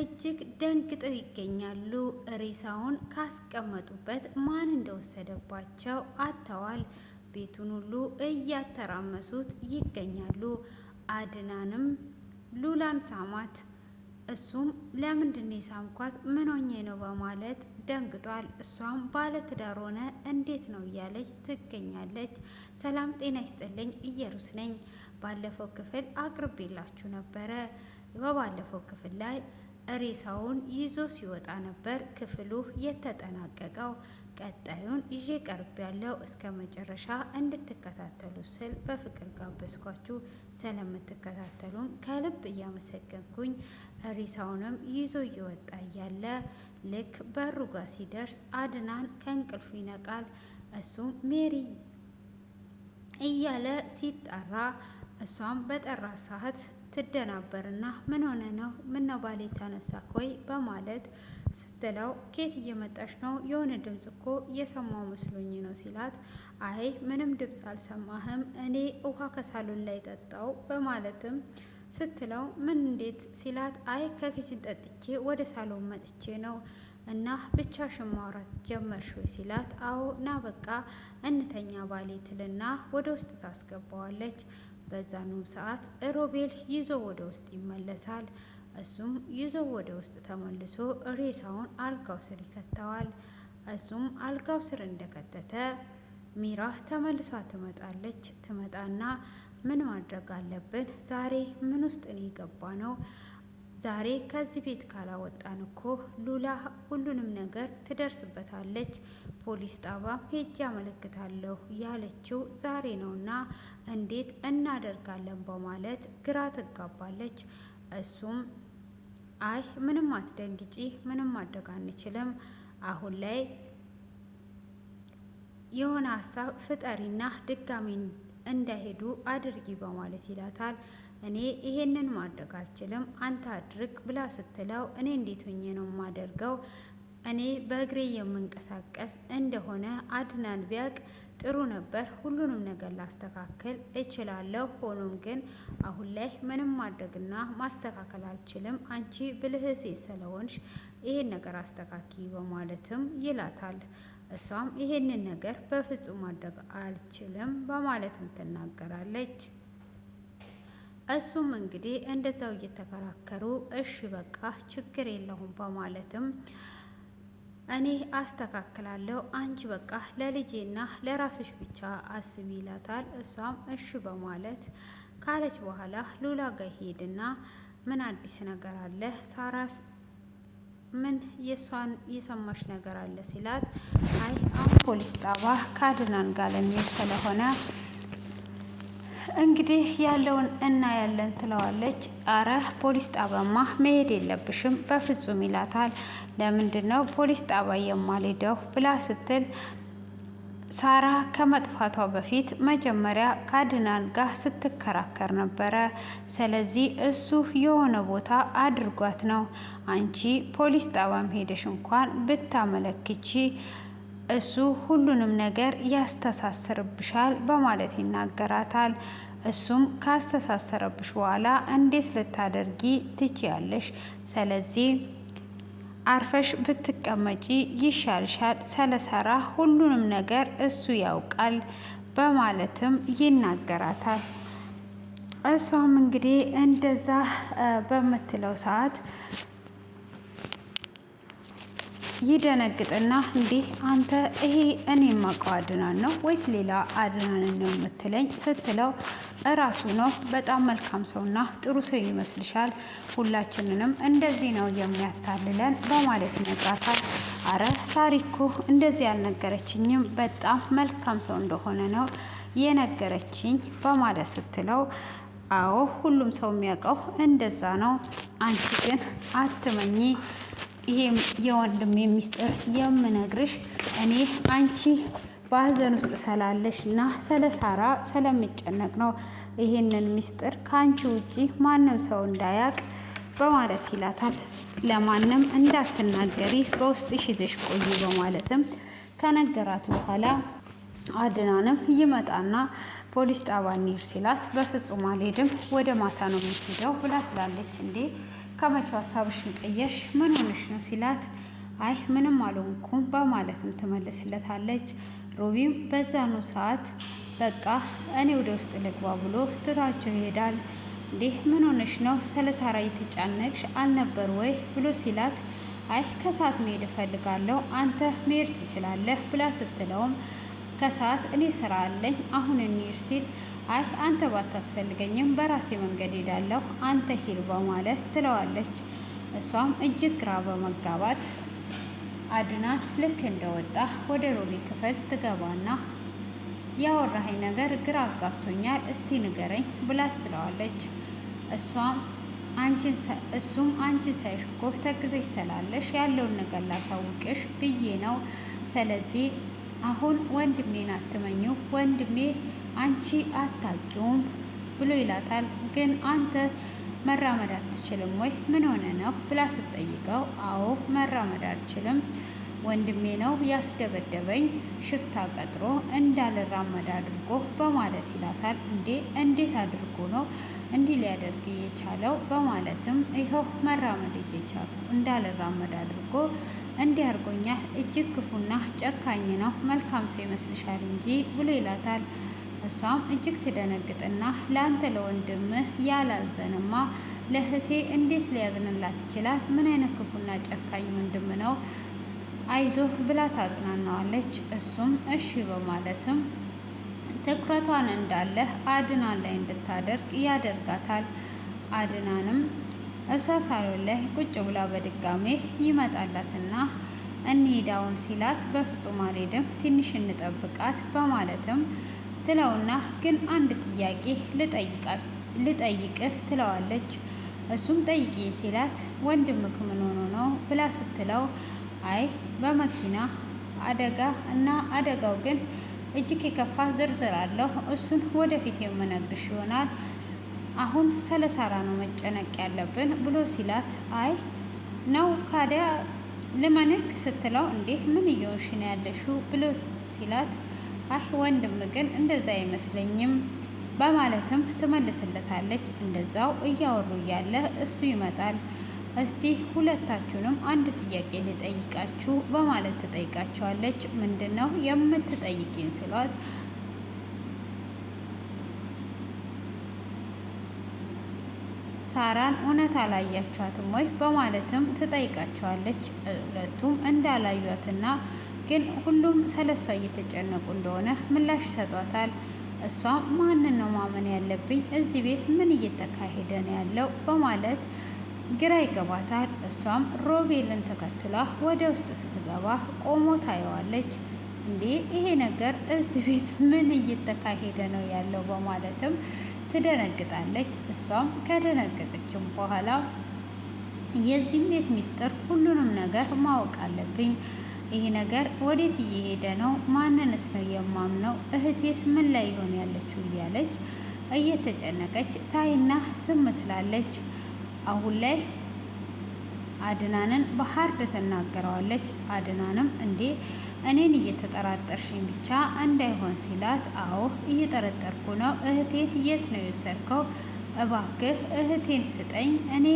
እጅግ ደንግጠው ይገኛሉ። ሬሳውን ካስቀመጡበት ማን እንደወሰደባቸው አጥተዋል። ቤቱን ሁሉ እያተራመሱት ይገኛሉ። አድናንም ሉላን ሳማት። እሱም ለምንድን የሳምኳት ምን ሆኜ ነው በማለት ደንግጧል። እሷም ባለትዳር ሆነ እንዴት ነው እያለች ትገኛለች። ሰላም ጤና ይስጥልኝ፣ ኢየሩስ ነኝ። ባለፈው ክፍል አቅርቤላችሁ ነበረ። በባለፈው ክፍል ላይ ሬሳውን ይዞ ሲወጣ ነበር ክፍሉ የተጠናቀቀው። ቀጣዩን ይዤ ቀርብ ያለው እስከ መጨረሻ እንድትከታተሉ ስል በፍቅር ጋበዝኳችሁ። ስለምትከታተሉም ከልብ እያመሰገንኩኝ ሬሳውንም ይዞ እየወጣ እያለ ልክ በሩ ጋር ሲደርስ አድናን ከእንቅልፉ ይነቃል። እሱም ሜሪ እያለ ሲጠራ እሷም በጠራ ሰዓት ትደናበርና ምን ሆነ ነው? ምን ነው ባሌ ተነሳ ኮይ በማለት ስትለው ኬት እየመጣሽ ነው? የሆነ ድምጽ እኮ እየሰማው መስሎኝ ነው ሲላት፣ አይ ምንም ድምጽ አልሰማህም፣ እኔ ውሃ ከሳሎን ላይ ጠጣው በማለትም ስትለው ምን እንዴት ሲላት፣ አይ ከኪችን ጠጥቼ ወደ ሳሎን መጥቼ ነው እና ብቻሽን ማውራት ጀመርሽ ወይ ሲላት፣ አዎ ና በቃ እንተኛ ባሌ ትልና ወደ ውስጥ ታስገባዋለች። በዛኑ ሰዓት ሮቤል ይዞ ወደ ውስጥ ይመለሳል። እሱም ይዞ ወደ ውስጥ ተመልሶ ሬሳውን አልጋው ስር ይከተዋል። እሱም አልጋው ስር እንደከተተ ሚራ ተመልሷ ትመጣለች። ትመጣና ምን ማድረግ አለብን? ዛሬ ምን ውስጥ ነው የገባ ነው? ዛሬ ከዚህ ቤት ካላወጣን እኮ ሉላ ሁሉንም ነገር ትደርስበታለች። ፖሊስ ጣቢያም ሄጄ አመለክታለሁ ያለችው ዛሬ ነውና እንዴት እናደርጋለን በማለት ግራ ትጋባለች። እሱም አይ ምንም አትደንግጪ፣ ምንም ማድረግ አንችልም። አሁን ላይ የሆነ ሀሳብ ፍጠሪና ድጋሚ እንዳይሄዱ አድርጊ በማለት ይላታል። እኔ ይሄንን ማድረግ አልችልም፣ አንተ አድርግ ብላ ስትለው እኔ እንዴት ሆኜ ነው የማደርገው? እኔ በእግሬ የምንቀሳቀስ እንደሆነ አድናን ቢያቅ ጥሩ ነበር። ሁሉንም ነገር ላስተካከል እችላለሁ። ሆኖም ግን አሁን ላይ ምንም ማድረግና ማስተካከል አልችልም። አንቺ ብልህ ሴት ስለሆንሽ ይሄን ነገር አስተካኪ በማለትም ይላታል። እሷም ይሄንን ነገር በፍጹም ማድረግ አልችልም በማለትም ትናገራለች። እሱም እንግዲህ እንደዛው እየተከራከሩ እሺ በቃ ችግር የለውም በማለትም እኔ አስተካክላለሁ፣ አንቺ በቃ ለልጄና ለራስሽ ብቻ አስቢ ይላታል። እሷም እሺ በማለት ካለች በኋላ ሉላ ጋር ሄድና ምን አዲስ ነገር አለ ሳራስ ምን የሷን የሰማሽ ነገር አለ ሲላት፣ አይ አሁን ፖሊስ ጣቢያ ከአድናን ጋር ለሚሄድ ስለሆነ እንግዲህ ያለውን እናያለን ትለዋለች። አረ ፖሊስ ጣቢያማ መሄድ የለብሽም በፍጹም ይላታል። ለምንድን ነው ፖሊስ ጣቢያ የማልሄደው ብላ ስትል፣ ሳራ ከመጥፋቷ በፊት መጀመሪያ ከአድናን ጋር ስትከራከር ነበረ። ስለዚህ እሱ የሆነ ቦታ አድርጓት ነው። አንቺ ፖሊስ ጣቢያም ሄደሽ እንኳን ብታመለክቺ እሱ ሁሉንም ነገር ያስተሳሰርብሻል በማለት ይናገራታል። እሱም ካስተሳሰረብሽ በኋላ እንዴት ልታደርጊ ትችያለሽ? ስለዚህ አርፈሽ ብትቀመጪ ይሻልሻል። ስለሰራ ሁሉንም ነገር እሱ ያውቃል በማለትም ይናገራታል። እሷም እንግዲህ እንደዛ በምትለው ሰዓት ይደነግጥና እንዲህ አንተ ይሄ እኔ የማውቀው አድናን ነው ወይስ ሌላ አድናን ነው የምትለኝ ስትለው፣ እራሱ ነው በጣም መልካም ሰውና ጥሩ ሰው ይመስልሻል? ሁላችንንም እንደዚህ ነው የሚያታልለን በማለት ይነግራታል። አረ ሳሪኮ እንደዚህ ያልነገረችኝም በጣም መልካም ሰው እንደሆነ ነው የነገረችኝ በማለት ስትለው፣ አዎ ሁሉም ሰው የሚያውቀው እንደዛ ነው። አንቺ ግን አትመኚ። ይሄ የወንድሜ ሚስጥር የምነግርሽ እኔ አንቺ በሀዘን ውስጥ ስላለሽ እና ስለ ሳራ ስለሚጨነቅ ነው። ይሄንን ሚስጥር ከአንቺ ውጪ ማንም ሰው እንዳያቅ በማለት ይላታል። ለማንም እንዳትናገሪ በውስጥሽ ይዘሽ ቆይ በማለትም ከነገራት በኋላ አድናንም ይመጣና ፖሊስ ጣቢያ እንሂድ ሲላት፣ በፍጹም አልሄድም ወደ ማታ ነው የምትሄደው ብላ ትላለች። እንዴ ከመቼው ሀሳብሽን ቀየርሽ? ምን ሆነሽ ነው ሲላት አይ ምንም አልሆንኩም በማለትም ትመልስለታለች። ሮቢም በዛኑ ሰዓት በቃ እኔ ወደ ውስጥ ልግባ ብሎ ትቷቸው ይሄዳል። እንዴ ምን ሆነሽ ነው? ስለ ሳራ እየተጨነቅሽ አልነበር ወይ ብሎ ሲላት አይ ከሰዓት መሄድ እፈልጋለሁ አንተ መሄድ ትችላለህ ብላ ስትለውም ከሰዓት እኔ ስራ አለኝ አሁን እንሂድ ሲል አይ አንተ ባታስፈልገኝም በራሴ መንገድ ሄዳለሁ አንተ ሂድ በማለት ትለዋለች። እሷም እጅግ ግራ በመጋባት አድናን ልክ እንደወጣ ወደ ሮቢ ክፍል ትገባና ያወራኸኝ ነገር ግራ አጋብቶኛል እስቲ ንገረኝ ብላ ትለዋለች። እሱም አንቺን ሳይሽ እኮ ተግዘሽ ስላለሽ ያለውን ነገር ላሳውቅሽ ብዬ ነው። ስለዚህ አሁን ወንድሜን አትመኙ፣ ወንድሜ አንቺ አታውቂውም ብሎ ይላታል። ግን አንተ መራመድ አትችልም ወይ? ምን ሆነ ነው ብላ ስትጠይቀው አዎ መራመድ አልችልም፣ ወንድሜ ነው ያስደበደበኝ ሽፍታ ቀጥሮ እንዳልራመድ አድርጎ በማለት ይላታል። እንዴት አድርጎ ነው እንዲህ ሊያደርግ የቻለው? በማለትም ይኸው መራመድ እየቻልኩ እንዳልራመድ አድርጎ እንዲህ አድርጎኛል። እጅግ ክፉና ጨካኝ ነው፣ መልካም ሰው ይመስልሻል እንጂ ብሎ ይላታል። እሷም እጅግ ትደነግጥና ለአንተ ለወንድምህ ያላዘንማ ለእህቴ እንዴት ሊያዝንላት ይችላል? ምን አይነት ክፉና ጨካኝ ወንድም ነው? አይዞህ ብላ ታጽናናዋለች። እሱም እሺ በማለትም ትኩረቷን እንዳለ አድናን ላይ እንድታደርግ ያደርጋታል። አድናንም እሷ ሳሎን ላይ ቁጭ ብላ በድጋሜ ይመጣላትና እንሄዳውን ሲላት በፍጹም አልሄድም ትንሽ እንጠብቃት በማለትም ትለውና ግን አንድ ጥያቄ ልጠይቅህ ትለዋለች። እሱም ጠይቄ ሲላት ወንድምክ ምን ሆኖ ነው ብላ ስትለው አይ በመኪና አደጋ እና አደጋው ግን እጅግ የከፋ ዝርዝር አለው እሱን ወደፊት የምነግርሽ ይሆናል። አሁን ስለ ሳራ ነው መጨነቅ ያለብን ብሎ ሲላት አይ ነው ካዲያ ልመንክ ስትለው እንዴ ምን እየሆንሽ ነው ያለሽው ብሎ ሲላት አይ ወንድም ግን እንደዛ አይመስለኝም በማለትም ትመልስለታለች። እንደዛው እያወሩ እያለ እሱ ይመጣል። እስቲ ሁለታችሁንም አንድ ጥያቄ ልጠይቃችሁ በማለት ትጠይቃቸዋለች። ምንድን ነው የምትጠይቂን ስሏት ሳራን እውነት አላያችኋትም ወይ በማለትም ትጠይቃቸዋለች። ሁለቱም እንዳላዩትና ግን ሁሉም ስለሷ እየተጨነቁ እንደሆነ ምላሽ ይሰጧታል። እሷም ማንን ነው ማመን ያለብኝ? እዚህ ቤት ምን እየተካሄደ ነው ያለው በማለት ግራ ይገባታል። እሷም ሮቤልን ተከትላ ወደ ውስጥ ስትገባ ቆሞ ታየዋለች። እንዴ ይሄ ነገር እዚህ ቤት ምን እየተካሄደ ነው ያለው በማለትም ትደነግጣለች። እሷም ከደነገጠችም በኋላ የዚህም ቤት ሚስጥር ሁሉንም ነገር ማወቅ አለብኝ፣ ይሄ ነገር ወዴት እየሄደ ነው? ማንንስ ነው የማምነው? እህቴስ ምን ላይ ይሆን ያለችው? እያለች እየተጨነቀች ታይና ዝም ትላለች። አሁን ላይ አድናንን በሀርድ ትናገረዋለች። አድናንም እንዴ እኔን እየተጠራጠርሽኝ ብቻ እንዳይሆን ሲላት አዎ እየጠረጠርኩ ነው። እህቴን የት ነው የወሰድከው? እባክህ እህቴን ስጠኝ፣ እኔ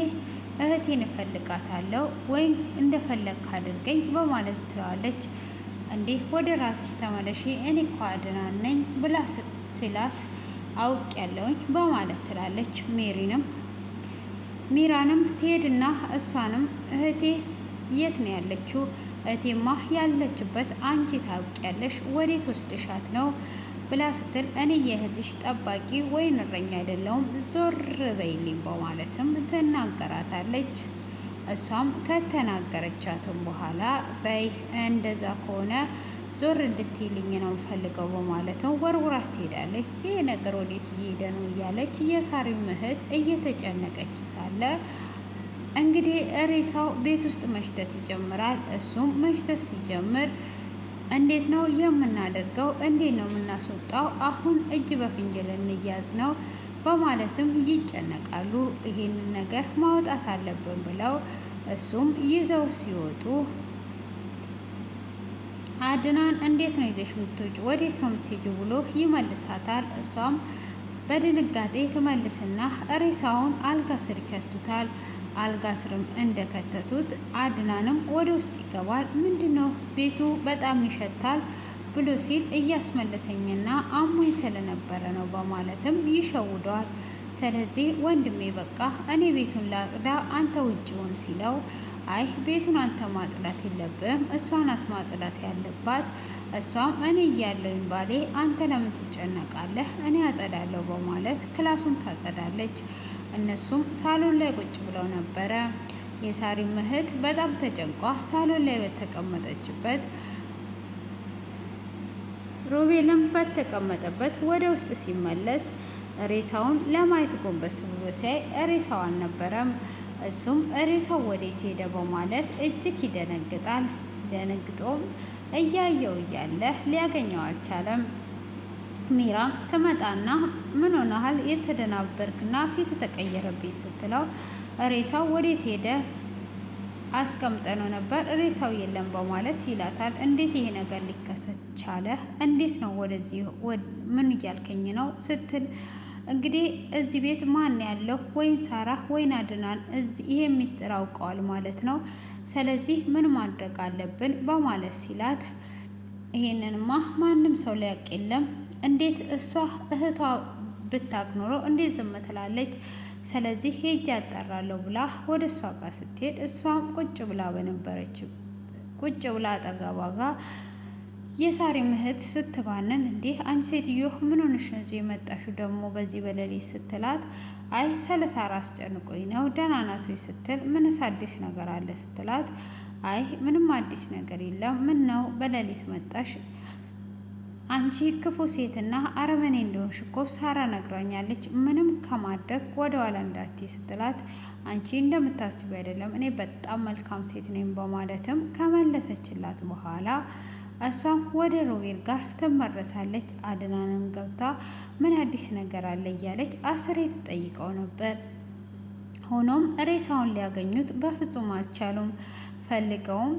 እህቴን እፈልጋታለሁ ወይም እንደፈለግክ አድርገኝ በማለት ትለዋለች። እንዴ ወደ ራስሽ ተመለሺ፣ እኔ እኮ አድናን ነኝ ብላ ሲላት አውቅ ያለውኝ በማለት ትላለች። ሚራንም ትሄድና እሷንም እህቴ የት ነው ያለችው? እህቴማ ያለችበት አንቺ ታውቂያለሽ፣ ወዴት ወስደሻት ነው ብላ ስትል እኔ የእህትሽ ጠባቂ ወይን እረኛ አይደለሁም፣ ዞር በይልኝ በማለትም ትናገራታለች። እሷም ከተናገረቻትም በኋላ በይ እንደዛ ከሆነ ዞር እንድትይልኝ ነው ፈልገው በማለትም ወርውራት ትሄዳለች። ይህ ነገር ወዴት እየሄደ ነው እያለች የሳሪም እህት እየተጨነቀች ሳለ እንግዲህ ሬሳው ቤት ውስጥ መሽተት ይጀምራል። እሱም መሽተት ሲጀምር እንዴት ነው የምናደርገው? እንዴት ነው የምናስወጣው? አሁን እጅ በፍንጅል እንያዝ ነው በማለትም ይጨነቃሉ። ይሄንን ነገር ማውጣት አለብን ብለው እሱም ይዘው ሲወጡ አድናን እንዴት ነው ይዘሽ የምትወጪ? ወዴት ነው የምትሄጂው? ብሎ ይመልሳታል። እሷም በድንጋጤ ትመልስና ሬሳውን አልጋ ስር ይከቱታል። አልጋ ስርም እንደከተቱት አድናንም ወደ ውስጥ ይገባል። ምንድነው ቤቱ በጣም ይሸታል ብሎ ሲል እያስመለሰኝና አሞኝ ስለነበረ ነው በማለትም ይሸውደዋል። ስለዚህ ወንድሜ በቃ እኔ ቤቱን ላጽዳ አንተ ውጭውን ሲለው አይ ቤቱን አንተ ማጽዳት የለብህም እሷ ናት ማጽዳት ያለባት። እሷም እኔ እያለሁኝ ባሌ አንተ ለምን ትጨነቃለህ? እኔ አጸዳለሁ በማለት ክላሱን ታጸዳለች። እነሱም ሳሎን ላይ ቁጭ ብለው ነበረ። የሳሪም እህት በጣም ተጨንቋ ሳሎን ላይ በተቀመጠችበት ሮቤልም በተቀመጠበት ወደ ውስጥ ሲመለስ ሬሳውን ለማየት ጎንበስ ብሎ ሲያይ ሬሳው አልነበረም። እሱም ሬሳው ወዴት ሄደ በማለት እጅግ ይደነግጣል። ደነግጦም እያየው እያለ ሊያገኘው አልቻለም። ሚራም ትመጣና ምን ሆነሃል? የተደናበርክና ፊት ተቀየረብኝ ስትለው ሬሳው ወዴት ሄደ? አስቀምጠነው ነበር ሬሳው የለም በማለት ይላታል። እንዴት ይሄ ነገር ሊከሰት ቻለ? እንዴት ነው ወደዚህ ምን እያልከኝ ነው ስትል እንግዲህ እዚህ ቤት ማን ያለው? ወይን ሳራ ወይን አድናን ይሄ ሚስጥር አውቀዋል ማለት ነው። ስለዚህ ምን ማድረግ አለብን በማለት ሲላት ይሄንንማ ማንም ሰው ሊያውቅ የለም። እንዴት እሷ እህቷ ብታውቅ ኖሮ እንዴት ዝም ትላለች? ስለዚህ ሄጄ አጣራለሁ ብላ ወደ እሷ ጋር ስትሄድ እሷም ቁጭ ብላ አጠገቧ ጋር የሳሪ እህት ስትባንን እንዴ አንቺ ሴትዮ ምን ሆነሽ ነው እዚህ የመጣሽው ደግሞ በዚህ በሌሊት ስትላት አይ ስለ ሳራ አስጨንቆኝ ነው ደህና ናት ወይ ስትል ምንስ አዲስ ነገር አለ ስትላት አይ ምንም አዲስ ነገር የለም። ምን ነው በሌሊት መጣሽ? አንቺ ክፉ ሴትና አረመኔ እንደሆንሽ እኮ ሳራ ነግራኛለች። ምንም ከማድረግ ወደ ኋላ እንዳትይ ስትላት አንቺ እንደምታስቢ አይደለም እኔ በጣም መልካም ሴት ነኝ በማለትም ከመለሰችላት በኋላ እሷም ወደ ሮቤል ጋር ትመረሳለች። አድናንም ገብታ ምን አዲስ ነገር አለ እያለች አስሬ ትጠይቀው ነበር። ሆኖም ሬሳውን ሊያገኙት በፍጹም አልቻሉም። ፈልገውም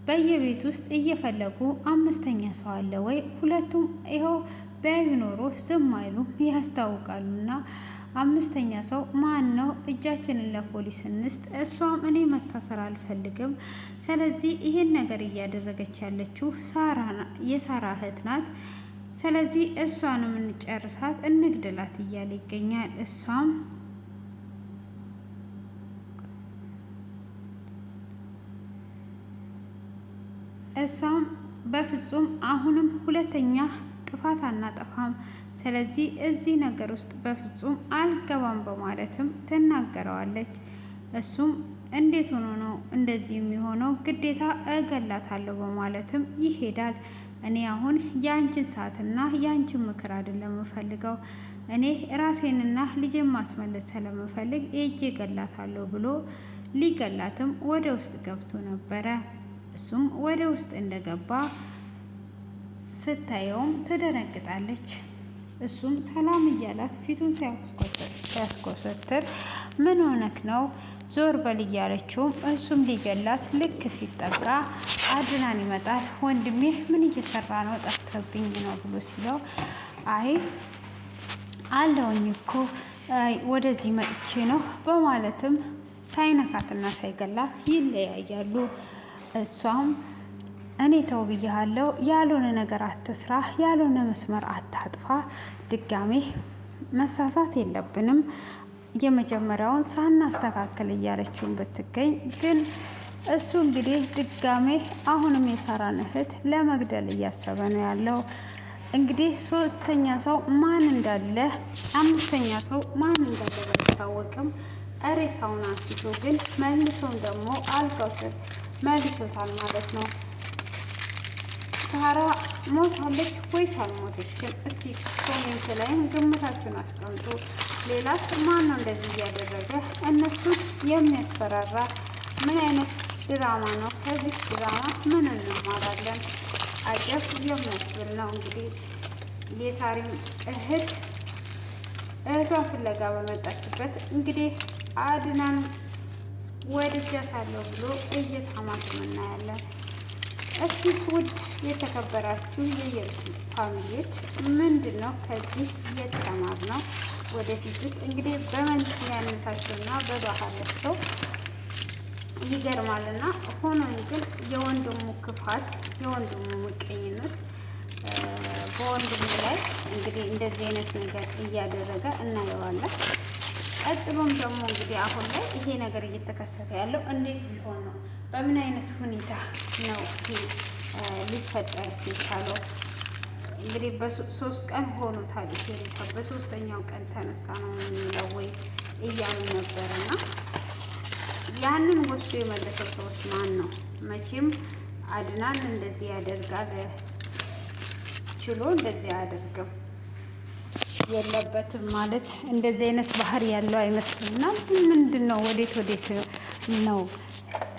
በየቤት ውስጥ እየፈለጉ አምስተኛ ሰው አለ ወይ? ሁለቱም ይኸው ቢያዩ ኖሮ ዝም አይሉም ያስታውቃሉና አምስተኛ ሰው ማን ነው? እጃችንን ለፖሊስ እንስጥ። እሷም እኔ መታሰር አልፈልግም። ስለዚህ ይሄን ነገር እያደረገች ያለችው የሳራ እህት ናት። ስለዚህ እሷንም እንጨርሳት፣ እንግደላት እያለ ይገኛል። እሷም በፍጹም አሁንም ሁለተኛ ጥፋት አናጠፋም። ስለዚህ እዚህ ነገር ውስጥ በፍጹም አልገባም በማለትም ትናገረዋለች። እሱም እንዴት ሆኖ ነው እንደዚህ የሚሆነው? ግዴታ እገላታለሁ በማለትም ይሄዳል። እኔ አሁን የአንቺን ሰዓትና የአንቺን ምክር አይደለም የምፈልገው፣ እኔ ራሴንና ልጄን ማስመለስ ስለምፈልግ እጄ እገላታለሁ ብሎ ሊገላትም ወደ ውስጥ ገብቶ ነበረ። እሱም ወደ ውስጥ እንደገባ ስታየውም ትደነግጣለች። እሱም ሰላም እያላት ፊቱን ሲያስኮሰትር ምን ሆነክ ነው ዞር በል እያለችውም እሱም ሊገላት ልክ ሲጠጋ አድናን ይመጣል። ወንድሜ ምን እየሰራ ነው? ጠፍተብኝ ነው ብሎ ሲለው አይ አለውኝ እኮ ወደዚህ መጥቼ ነው በማለትም ሳይነካትና ሳይገላት ይለያያሉ። እሷም እኔ ተው ብያለሁ፣ ያልሆነ ነገር አትስራ፣ ያልሆነ መስመር አታጥፋ፣ ድጋሜ መሳሳት የለብንም፣ የመጀመሪያውን ሳናስተካከል እያለችውን ብትገኝ ግን እሱ እንግዲህ ድጋሜ አሁንም የሳራን እህት ለመግደል እያሰበ ነው ያለው። እንግዲህ ሶስተኛ ሰው ማን እንዳለ አምስተኛ ሰው ማን እንዳለ ባይታወቅም ሬሳውን አንስቶ ግን መልሶም ደግሞ አልጋው ስር መልሶታል ማለት ነው። ሳራ ሞታለች ወይስ አልሞተችም? እስቲ ኮሜንት ላይም ግምታችሁን አስቀምጡ። ሌላስ ማን ነው እንደዚህ እያደረገ እነሱን የሚያስፈራራ? ምን አይነት ድራማ ነው? ከዚህ ድራማ ምን እንማራለን? አጀብ የሚያስብል ነው። እንግዲህ የሳሪም እህቷን ፍለጋ በመጣችበት እንግዲህ አድናን ወድጃታለሁ ብሎ እየሳማት እናያለን። እስኪ ውድ የተከበራችሁ የየሩስ ፋሚሊዎች ምንድን ነው ከዚህ የተማርነው? ወደፊትስ እንግዲህ በመንትያነታቸውና በባህላቸው ይገርማልና ሆኖም ግን የወንድሙ ክፋት የወንድሙ ምቀኝነት በወንድሙ ላይ እንግዲህ እንደዚህ አይነት ነገር እያደረገ እናየዋለን። ቀጥሎም ደግሞ እንግዲህ አሁን ላይ ይሄ ነገር እየተከሰተ ያለው እንዴት ቢሆን ነው? በምን አይነት ሁኔታ ነው ይሄ ሊፈጠር ሲቻለው? እንግዲህ በሶስት ቀን ሆኖታል። ይሄ በሶስተኛው ቀን ተነሳ ነው የሚለው ወይ እያሉ ነበረና ያንን ወስዶ የመለሰው ሰውስ ማን ነው? መቼም አድናን እንደዚህ ያደርጋል ችሎ እንደዚህ አያደርግም የለበትም ማለት እንደዚህ አይነት ባህሪ ያለው አይመስልምና ምንድን ነው? ወዴት ነው?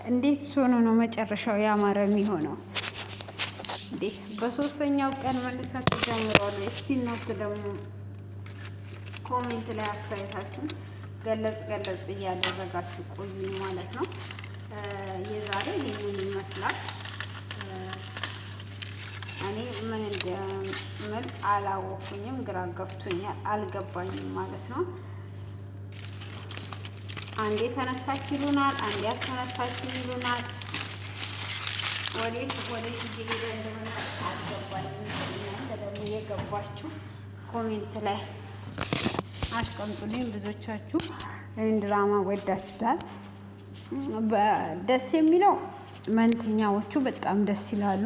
እንዴት ሆኖ ነው መጨረሻው ያማረ የሚሆነው? እንዴ በሶስተኛው ቀን መነሳት ጀምሯል። እስቲ እናንተ ደግሞ ኮሜንት ላይ አስተያየታችሁን ገለጽ እያደረጋችሁ ቆዩ ማለት ነው። የዛሬ ይህንን ይመስላል። እኔ ምን እንደምል አላወኩኝም፣ ግራ ገብቶኛል፣ አልገባኝም ማለት ነው። አንዴ ተነሳች ይሉናል፣ አንዴ ያልተነሳች ይሉናል። ወዴት እየሄደ እንደሆነ አልገባኝም። እናንተ ደግሞ የገባችሁ ኮሜንት ላይ አስቀምጡልኝ። ብዙዎቻችሁ ድራማ ወዳችሁታል። ደስ የሚለው መንትኛዎቹ በጣም ደስ ይላሉ።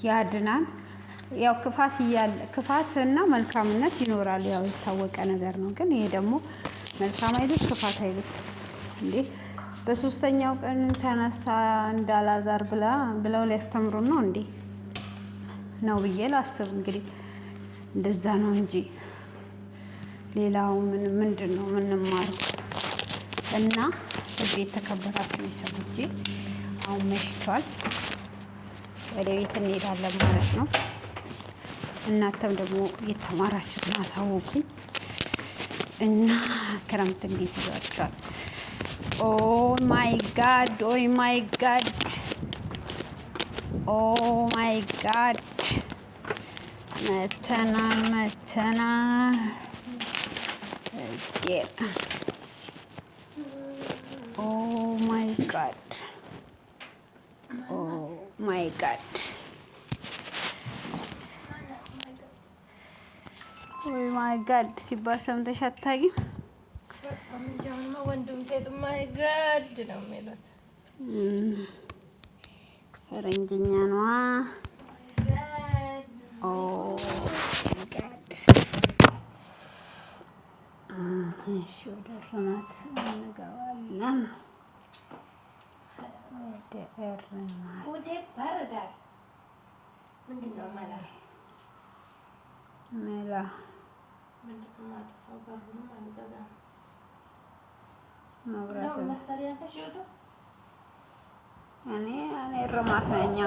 ያድናል። ያው ክፋት እና መልካምነት ይኖራል። ያው የታወቀ ነገር ነው። ግን ይሄ ደግሞ መልካም አይሉት ክፋት አይሉት እንዴ። በሶስተኛው ቀን ተነሳ እንዳላዛር ብለው ሊያስተምሩ ነው እንዴ? ነው ብዬ ላስብ። እንግዲህ እንደዛ ነው እንጂ ሌላው ምንድን ነው የምንማረው? እና እዚህ የተከበራችሁ ቤተሰቦቼ አሁን መሽቷል፣ ወደ ቤት እንሄዳለን ማለት ነው። እናንተም ደግሞ የተማራችሁትን አሳውቁኝ እና ክረምት እንዴት ይዟችኋል? ኦ ማይ ጋድ መተናል እስኪ ኦ ማይ ጋድ ሲባል ሰምተሽ አታውቂም? ወንድም ሴት ማይ ጋድ ነው የሚሉት። ፈረንጅኛ ነዋ። ኦ ማይ ጋድ። እሺ ወደ እርማት እንገባለን። ወደ በረዳል ምንድን ነው መላ እኔ እርማት ነኝ።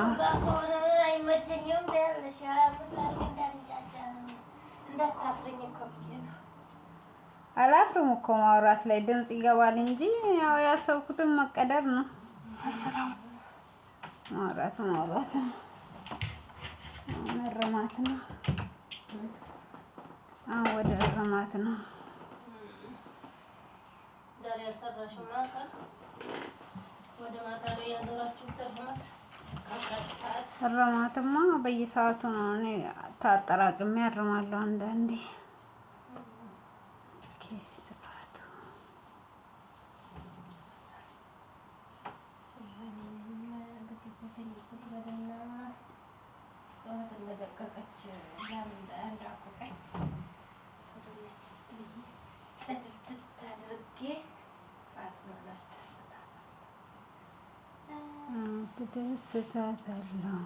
አላፍርም እኮ ማውራት ላይ ድምፅ ይገባል እንጂ ያው ያሰብኩትን መቀደር ነው። ማውራት እርማት ነው። ወደ እርማት ነው። ዛሬ አልሰራሽም ማለት ወደ ማታ ላይ ያዘራችሁት እርማትማ በየሰዓቱ ነው። እኔ ታጠራቅሜ ያርማለሁ አንዳንዴ። ስደስታታለሁ።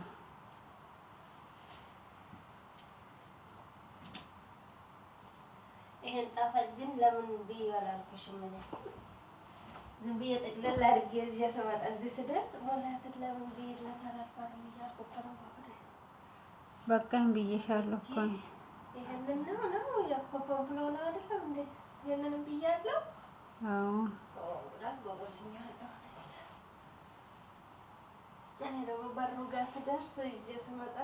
ይሄን ጻፈት ግን ለምን ብዬ አላልኩሽም? ዝም ብዬ ጠቅለል አድርጌ እዚህ ስመጣ እዚህ ስደርስ ሞላትን ለምን ብዬ ለተራፋት እያልኩ በቃኝ ብዬሻለሁ እኮ ይሄንን ነው ያኮፈም ብሎ ነው አይደለም እንዴ? ይሄንን ብያለሁ። አዎ ራስ ጎበዝኛለሁ። እኔ ደግሞ በሩ ጋር ስደርስ እጄ ስመጣ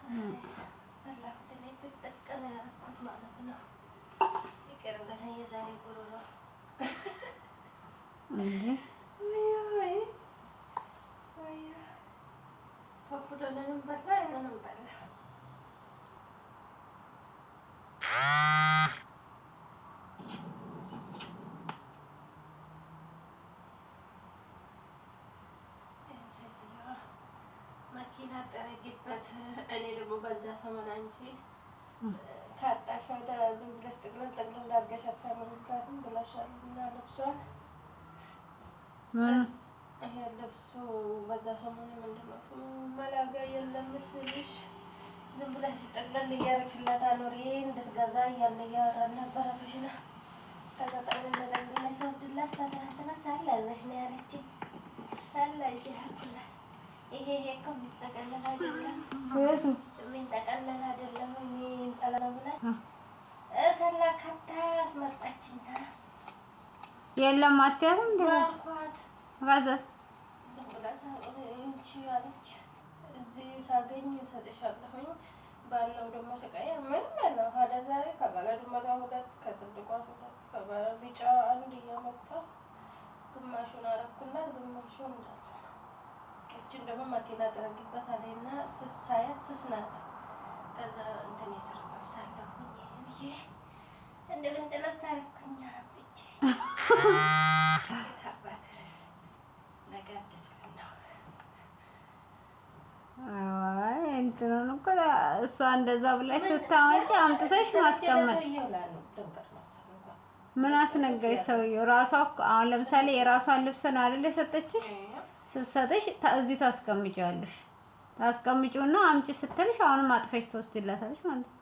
ፈላሁት ላይ ትጠቀለ ያልኩት ማለት ነው። ይቅር በለኝ የዛሬ ጉሮሮ እንዴ ፓፑለንም በላ አይነንም በላ መኪና ጠረጊበት። እኔ ደግሞ በዛ ሰሞን አንቺ ካጣሽ ወደ ዝም ብለሽ ጥቅልል ጥቅልል አድርገሽ አታምሪባትም ብለሻል እና ልብሷን ይሄ ልብሱ በዛ ሰሞን ምንድን ነው ስሙ መላጋ የለም ምስልሽ ዝም ብለሽ ጠቅለል እያደረግሽላት አኖሪ እንድትገዛ እያልን እያወራን ነበረ ኩሽና። ከዛ ጠቅልል ጠቅልል ስወስድላት ትናንትና ሳላ እዛሽ ነው ያለችኝ። ሳላ ይሄ ይሄ እኮ የሚጠቀለል አይደለም የሚጠቀለል አይደለም የሚንጠለለው ብላኝ ሰላ ከታ አስመጣችኝ። የለም አትያትም እንዴ አልኳት። ጋዘስ ዝም ብላ እንቺ አለች። እዚህ ሳገኝ እሰጥሻለሁኝ ባለው ደግሞ ስቃይ ምን ነው ሀደ ዛሬ ከባለዱ መቶ ሁለት ከትልቋ ሁለት ከቢጫ አንድ እያመጣ ግማሹን አረኩላት ግማሹን እንዳለ እችን ደግሞ መኪና ጠረጊበት አለና ስስ ሳያት ስስ ናት። ከዛ እንትን የስራ ለብስ አለሁኝ ብዬ እንደ ብንጥ ለብስ አረኩኝ ብቻ የታባት ርስ ነገ አዲስ ቀን ነው። አይ እንትኑን እኮ እሷ እንደዛ ብለሽ ስታመጪ አምጥተሽ ማስቀመጥ ምን አስነገረሽ? ሰውዬው ራሷ አሁን ለምሳሌ የራሷን ልብስ ነው አይደል የሰጠችሽ? ስትሰጥሽ እዚህ ታስቀምጪዋለሽ። ታስቀምጪውና አምጪ ስትልሽ አሁንም አጥፈሽ ትወስጂላታለሽ ማለት ነው።